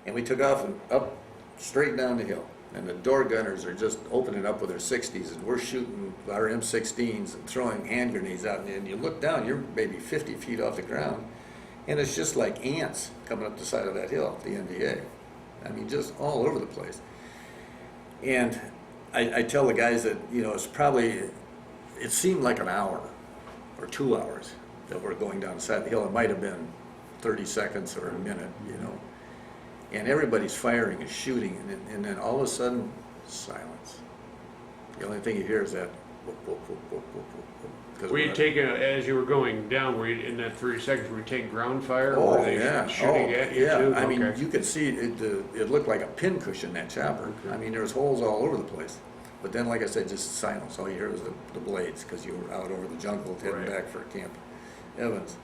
And we took off and up straight down the hill. And the door gunners are just opening up with their 60s, and we're shooting our M16s and throwing hand grenades out. And you look down, you're maybe 50 feet off the ground, and it's just like ants coming up the side of that hill, the NDA. I mean, just all over the place. And I tell the guys that, you know, it seemed like an hour or 2 hours. that were going down the side of the hill. It might have been 30 seconds or a minute, you know. And everybody's firing and shooting, and then all of a sudden, silence. The only thing you hear is that whoop, whoop, whoop, whoop, whoop, whoop. 'Cause Were you we're- taking, as you were going down, were you, in that 30 seconds, were you taking ground fire? Or Oh, were they yeah. shooting at you yeah. too? I mean, Okay. you could see it looked like a pincushion, that chopper. Okay. I mean, there was holes all over the place. But then, like I said, just silence. All you hear was the blades, because you were out over the jungle heading Right. back for Camp Evans.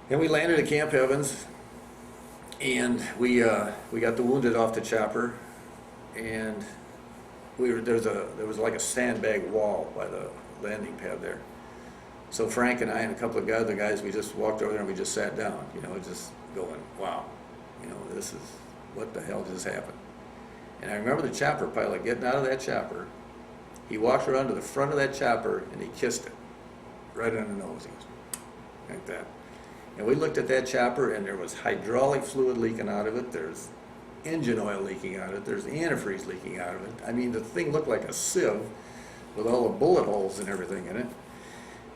And we landed at Camp Evans, and we got the wounded off the chopper, and there was like a sandbag wall by the landing pad there. So Frank and I and a couple of other guys, we just walked over there and we just sat down, you know, just going, wow, you know, this is, what the hell just happened? And I remember the chopper pilot getting out of that chopper. He walked around to the front of that chopper and he kissed it right on the nose. He goes, like that. And we looked at that chopper and there was hydraulic fluid leaking out of it. There's engine oil leaking out of it. There's antifreeze leaking out of it. I mean, the thing looked like a sieve with all the bullet holes and everything in it.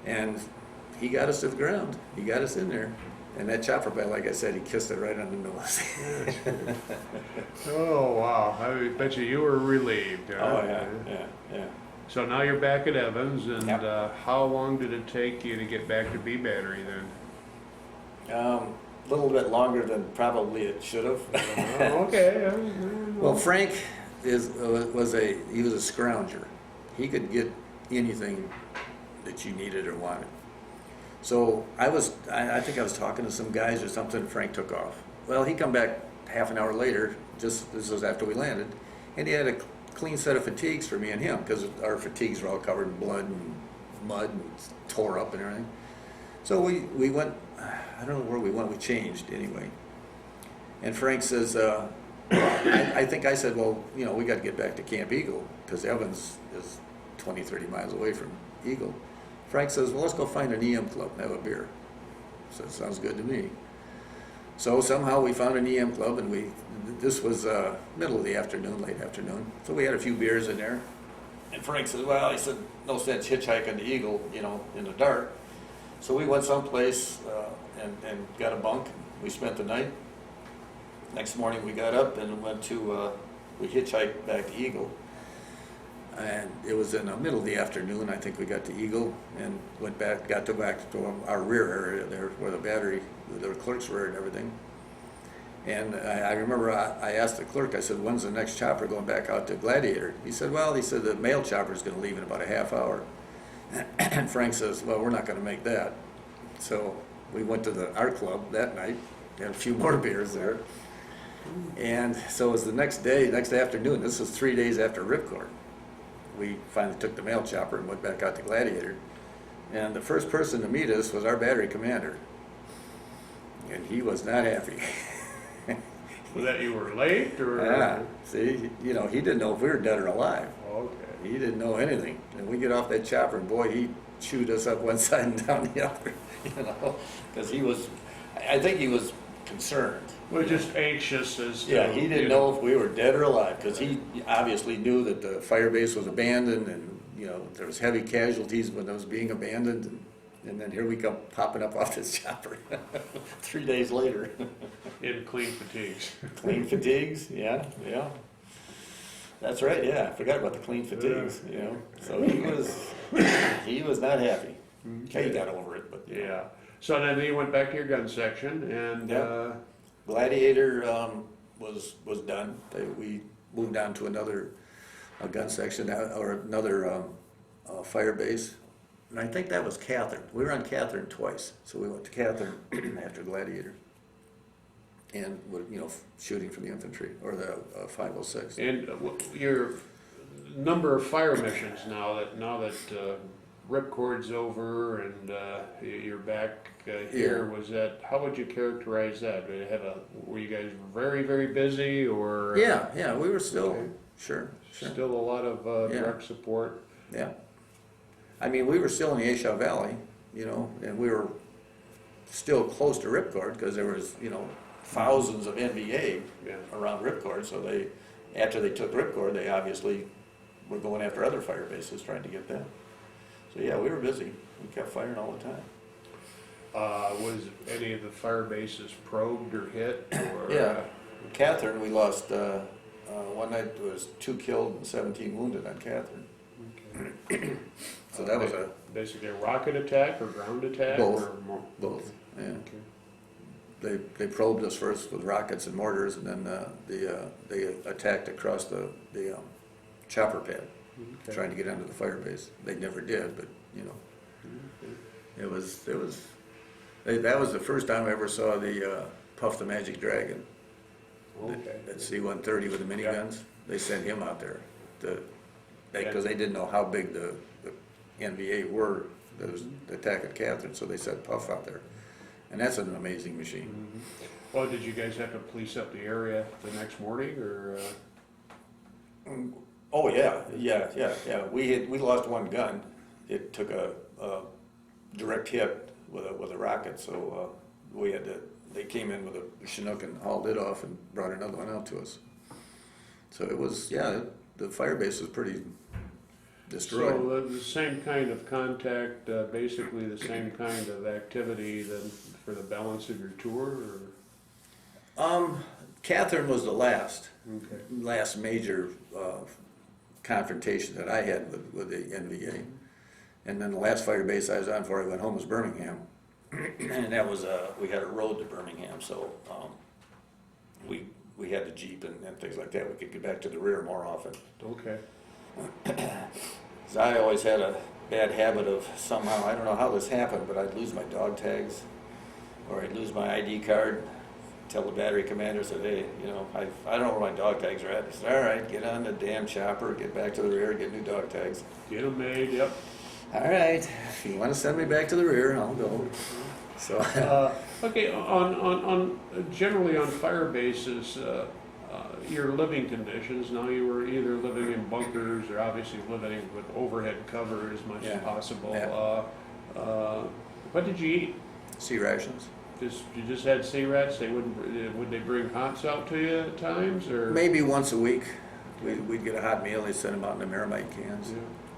And he got us to the ground. He got us in there. And that chopper pilot, like I said, he kissed it right on the nose. Oh, wow. I bet you were relieved. Oh, yeah. So now you're back at Evans, and Yep. how long did it take you to get back to B Battery then? A little bit longer than probably it should have. Oh, okay. Well, Frank was a scrounger. He could get anything that you needed or wanted. So I think I was talking to some guys or something. Frank took off. Well, he come back half an hour later. This was after we landed, and he had a clean set of fatigues for me and him, because our fatigues were all covered in blood and mud and tore up and everything. So we went. I don't know where we went. We changed anyway. And Frank says, I think I said, well, you know, we got to get back to Camp Eagle, because Evans is 20, 30 miles away from Eagle. Frank says, well, let's go find an EM club and have a beer. So it sounds good to me. So somehow we found an EM club, and this was middle of the afternoon, late afternoon. So we had a few beers in there. And Frank says, well, he said, no sense hitchhiking to Eagle, you know, in the dark. So we went someplace and got a bunk. We spent the night. Next morning we got up and we hitchhiked back to Eagle. And it was in the middle of the afternoon. I think we got to Eagle and got back to our rear area there, where the battery, the clerks were and everything. And I remember I asked the clerk, I said, when's the next chopper going back out to Gladiator? He said, the mail chopper is going to leave in about a half hour. And Frank says, well, we're not going to make that. So we went to the art club that night, had a few more beers there. And so it was the next afternoon. This was 3 days after Ripcord. We finally took the mail chopper and went back out to Gladiator. And the first person to meet us was our battery commander. And he was not happy. Was that you were late, or? Yeah, see, you know, he didn't know if we were dead or alive. Okay. He didn't know anything. And we get off that chopper, and boy, he chewed us up one side and down the other, you know, because I think he was concerned. Well, just anxious as to. Yeah, he didn't know if we were dead or alive, because he obviously knew that the Firebase was abandoned, and, you know, there was heavy casualties when it was being abandoned, and then here we come popping up off this chopper 3 days later. In clean fatigues. Clean fatigues, yeah. That's right, yeah, I forgot about the clean fatigues, you know, so he was not happy. Okay, he got over it, but. Yeah. So then you went back to your gun section, and Yeah. Gladiator was done. We moved on to another gun section or another fire base, and I think that was Kathryn. We were on Kathryn twice, so we went to Kathryn after Gladiator, and you know, shooting from the infantry or the 506. and your number of fire missions now that Ripcord's over and you're back here. Yeah. Was that? How would you characterize that? Did it were you guys very, very busy, or? Yeah, we were still Okay. sure. Still a lot of Yeah. direct support. Yeah. I mean, we were still in the A Shau Valley, you know, and we were still close to Ripcord, because there was, you know, thousands of NVA Yeah. around Ripcord. So after they took Ripcord, they obviously were going after other fire bases, trying to get them. So yeah, we were busy. We kept firing all the time. Was any of the fire bases probed or hit? Or, Yeah. Kathryn, we lost, one night there was 2 killed and 17 wounded on Kathryn. Okay. So that was Basically a rocket attack or ground attack? Both. Or more? both, yeah. Okay. They probed us first with rockets and mortars, and then they attacked across the chopper pad, Okay. trying to get under the fire base. They never did, but you know, Okay. that was the first time I ever saw the Puff the Magic Dragon, Okay. that C-130 with the miniguns. They sent him out there because Yeah. they didn't know how big the NVA were that was attacking Kathryn, so they sent Puff out there, and that's an amazing machine. Mhm. Well, did you guys have to police up the area the next morning, or? Oh, yeah. We lost one gun. It took a direct hit with a rocket, so they came in with a Chinook and hauled it off and brought another one out to us. So it was, the fire base was pretty destroyed. So the same kind of contact, basically the same kind of activity then for the balance of your tour, or? Kathryn was the last Okay. major confrontation that I had with the NVA. And then the last fire base I was on before I went home was Birmingham. And that was, we had a road to Birmingham, so we had the Jeep and things like that. We could get back to the rear more often. Okay. 'Cause I always had a bad habit of somehow, I don't know how this happened, but I'd lose my dog tags, or I'd lose my ID card, tell the battery commander, said, hey, I don't know where my dog tags are at. He said, all right, get on the damn chopper, get back to the rear, get new dog tags. Get them made, yep. All right, if you want to send me back to the rear, I'll go. So, Okay, on generally on fire bases, your living conditions, now you were either living in bunkers or obviously living with overhead cover as much Yeah. as possible. Yeah. What did you eat? sea rations. You just had sea rats? Would they bring hots out to you at times, or? Maybe once a week, we'd get a hot meal, they'd send them out in the Meramite cans. Yeah.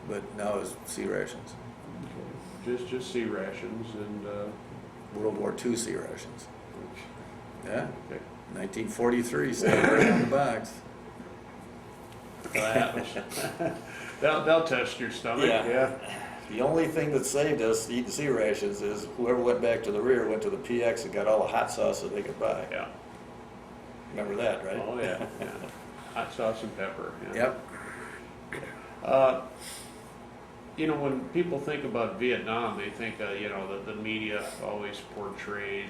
But now it's sea rations. Okay. Just sea rations and. World War II sea rations. Yeah, Okay. 1943, said right on the box. They'll test your stomach. Yeah. The only thing that saved us eating sea rations is whoever went back to the rear went to the PX and got all the hot sauce that they could buy. Yeah. Remember that, right? Oh yeah. Yeah. Hot sauce and pepper. Yeah. Yep. When people think about Vietnam, they think, the media always portrays,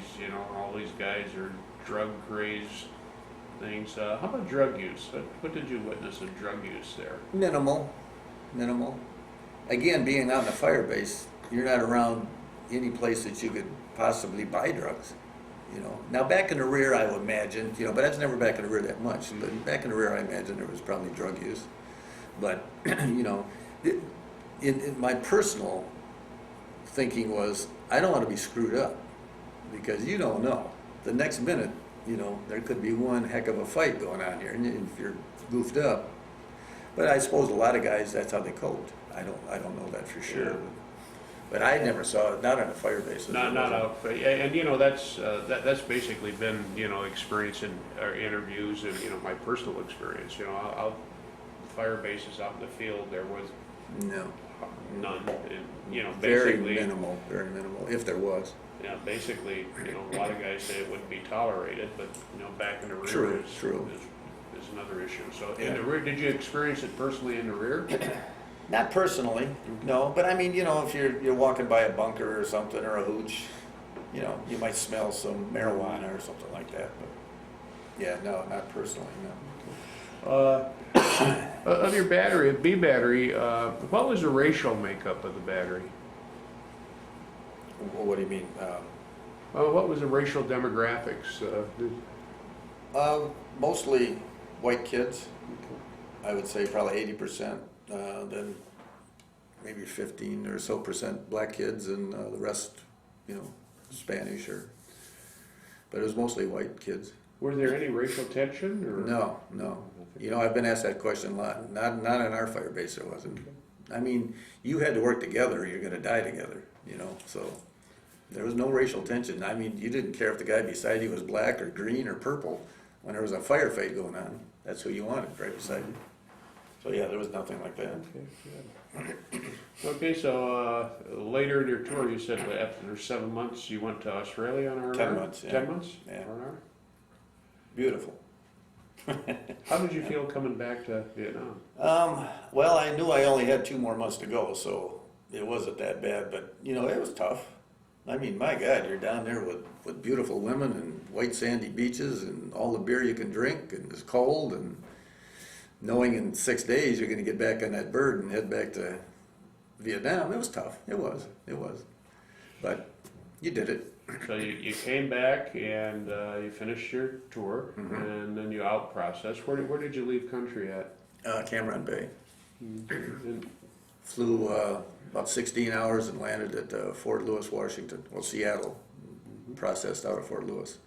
all these guys are drug crazed things. How about drug use? What did you witness of drug use there? Minimal. Again, being out in the fire base, you're not around any place that you could possibly buy drugs. Now back in the rear, I would imagine, but I was never back in the rear that much. But back in the rear, I imagine there was probably drug use. But in my personal thinking was, I don't want to be screwed up, because you don't know. The next minute, there could be one heck of a fight going on here, and if you're goofed up. But I suppose a lot of guys, that's how they coped. I don't know that for sure. Yeah. But I never saw it, not on a fire base. Not out, and that's basically been experience in our interviews and my personal experience. Out fire bases out in the field, there was No. none, and Very basically minimal, if there was. Yeah, basically, a lot of guys say it wouldn't be tolerated, but back in the rear True, is true. is another issue. So in Yeah. the rear, did you experience it personally in the rear? Not personally, no. But I mean, if you're walking by a bunker or something, or a hooch, you might smell some marijuana or something like that. But yeah, no, not personally, no. Of your battery, B battery, what was the racial makeup of the battery? What do you mean? What was the racial demographics? Mostly white kids. I would say probably 80%. Then maybe 15 or so percent black kids, and the rest, Spanish but it was mostly white kids. Were there any racial tension? Or? No. I've been asked that question a lot. Not on our fire base, there wasn't. I mean, you had to work together, or you're going to die together. So. There was no racial tension. I mean, you didn't care if the guy beside you was black or green or purple. When there was a firefight going on, that's who you wanted right beside you. So yeah, there was nothing like that. Okay, good. Okay, so later in your tour, you said that after 7 months, you went to Australia on R&R? 10 months, yeah. 10 months? Yeah. R&R? Beautiful. How did you feel coming back to Vietnam? Well, I knew I only had 2 more months to go, so it wasn't that bad, but you know, it was tough. I mean, my God, you're down there with beautiful women and white sandy beaches and all the beer you can drink, and it's cold, and knowing in 6 days you're going to get back on that bird and head back to Vietnam. It was tough. It was. But you did it. So you came back and you finished your tour, and then you out processed. Where did you leave country at? Cameron Bay. And Flew about 16 hours and landed at Fort Lewis, Washington. Well, Seattle. Processed out of Fort Lewis.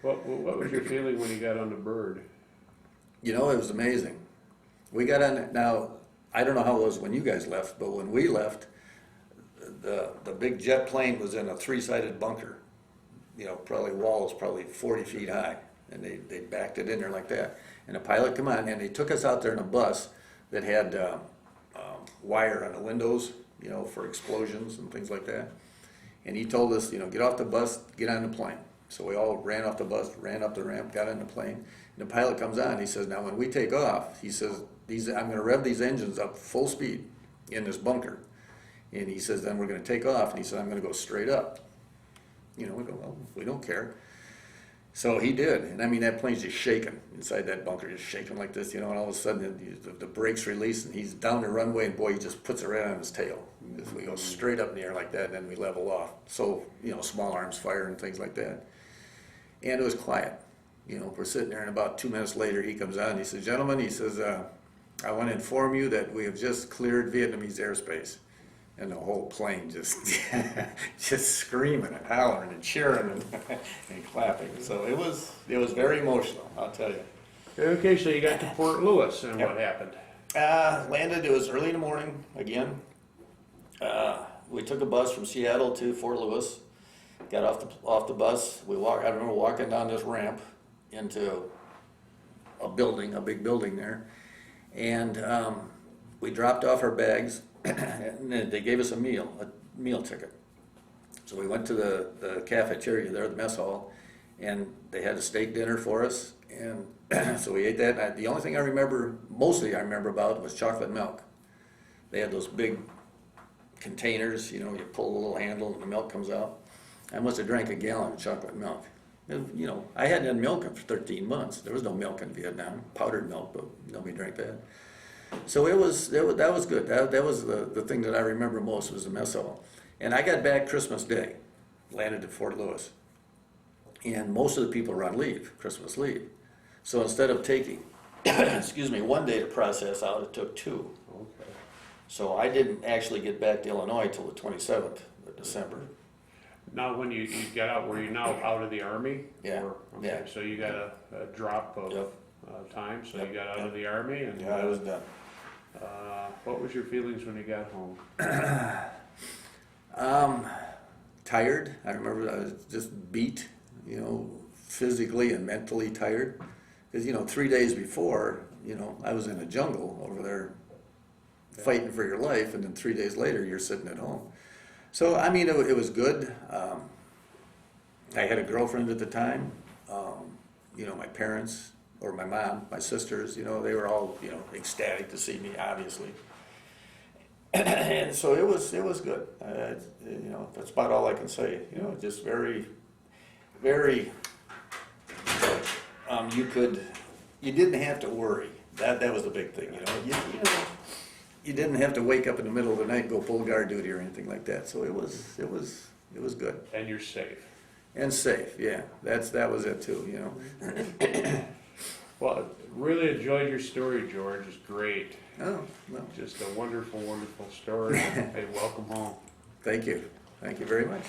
what was your feeling when you got on the bird? You know, it was amazing. We got on it. Now, I don't know how it was when you guys left, but when we left, the big jet plane was in a 3-sided bunker. You know, probably walls probably 40 feet high, and they backed it in there like that. And the pilot come on, and they took us out there in a bus that had wire on the windows, you know, for explosions and things like that. And he told us, you know, get off the bus, get on the plane. So we all ran off the bus, ran up the ramp, got on the plane. And the pilot comes on, he says, now when we take off, he says, I'm going to rev these engines up full speed in this bunker. And he says, then we're going to take off. And he said, I'm going to go straight up. You know, we go, well, we don't care. So he did. And I mean, that plane's just shaking inside that bunker, just shaking like this, you know, and all of a sudden the brakes release and he's down the runway and boy, he just puts it right on his tail. We go straight up in the air like that and then we level off. So, you know, small arms fire and things like that. And it was quiet. You know, we're sitting there and about 2 minutes later he comes on and he says, gentlemen, he says, I want to inform you that we have just cleared Vietnamese airspace. And the whole plane just just screaming and howling and cheering and clapping. So it was very emotional, I'll tell you. Okay, so you got to Fort Lewis, and what happened? Landed, it was early in the morning again. We took a bus from Seattle to Fort Lewis. Got off the bus. I remember walking down this ramp into a building, a big building there, and we dropped off our bags. And they gave us a meal ticket. So we went to the cafeteria there, the mess hall, and they had a steak dinner for us. And so we ate that. And the only thing I remember about was chocolate milk. They had those big containers, you know, you pull a little handle and the milk comes out. I must have drank a gallon of chocolate milk. And, you know, I hadn't had milk for 13 months. There was no milk in Vietnam, powdered milk, but nobody drank that. So that was good. That was the thing that I remember most was the mess hall. And I got back Christmas Day, landed at Fort Lewis. And most of the people were on leave, Christmas leave. So instead of taking, 1 day to process out, it took 2. Okay. So I didn't actually get back to Illinois till the 27th of December. Now, when you got out, were you now out of the Army? Yeah, Okay, yeah. so you got a drop of time, so you got out of the Army, and Yeah, I was done. what was your feelings when you got home? Tired. I remember I was just beat, you know, physically and mentally tired. Because, you know, 3 days before, you know, I was in a jungle over there fighting for your life, and then 3 days later you're sitting at home. So, I mean, it was good. I had a girlfriend at the time. You know, my parents, or my mom, my sisters, you know, they were all, you know, ecstatic to see me, obviously. And so it was good. You know, that's about all I can say. You know, just very, very. You didn't have to worry. That was the big thing. You know, you didn't have to wake up in the middle of the night and go pull guard duty or anything like that. So it was good. And you're safe. And safe, yeah. That was it too. You know. Well, really enjoyed your story, George. It's great. Oh, well. Just a wonderful, wonderful story. Hey, welcome home. Thank you. Thank you very much.